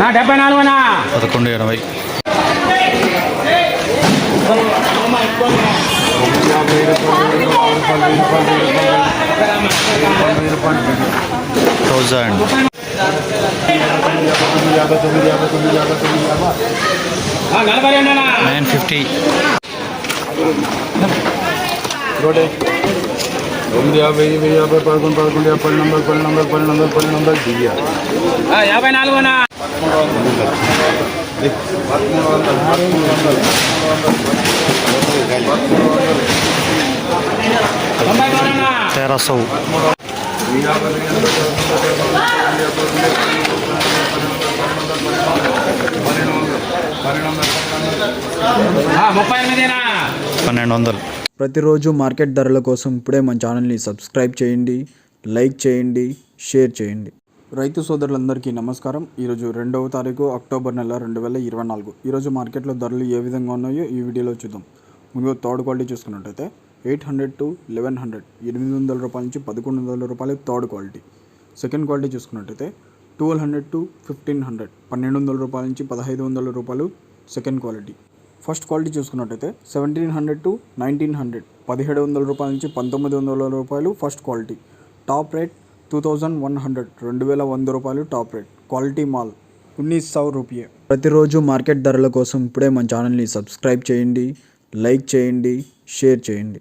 నా 74 1180. $1000. 950. 1300. 1200. ప్రతిరోజు మార్కెట్ ధరల కోసం ఇప్పుడే మన ఛానల్ని సబ్స్క్రైబ్ చేయండి, లైక్ చేయండి, షేర్ చేయండి. రైతు సోదరులందరికీ నమస్కారం. ఈరోజు 2వ తారీఖు అక్టోబర్ నెల 2024. ఈరోజు మార్కెట్లో ధరలు ఏ విధంగా ఉన్నాయో ఈ వీడియోలో చూద్దాం. ముందుగా థర్డ్ క్వాలిటీ చూసుకున్నట్టయితే 800 to 1100, 800 రూపాయల నుంచి 1100 రూపాయలు థర్డ్ క్వాలిటీ. సెకండ్ క్వాలిటీ చూసుకున్నట్టయితే 1200 to 1500, 1200 రూపాయల నుంచి 1500 రూపాయలు సెకండ్ క్వాలిటీ. ఫస్ట్ క్వాలిటీ చూసుకున్నట్టయితే 1700 to 1900, 1700 రూపాయల నుంచి 1900 రూపాయలు ఫస్ట్ క్వాలిటీ. టాప్ రేట్ 2100, 2100 రూపాయలు టాప్ రేట్. క్వాలిటీ మాల్ 1900 రూపాయ. ప్రతిరోజు మార్కెట్ ధరల కోసం ఇప్పుడే మన ఛానల్ని సబ్స్క్రైబ్ చేయండి, లైక్ చేయండి, షేర్ చేయండి.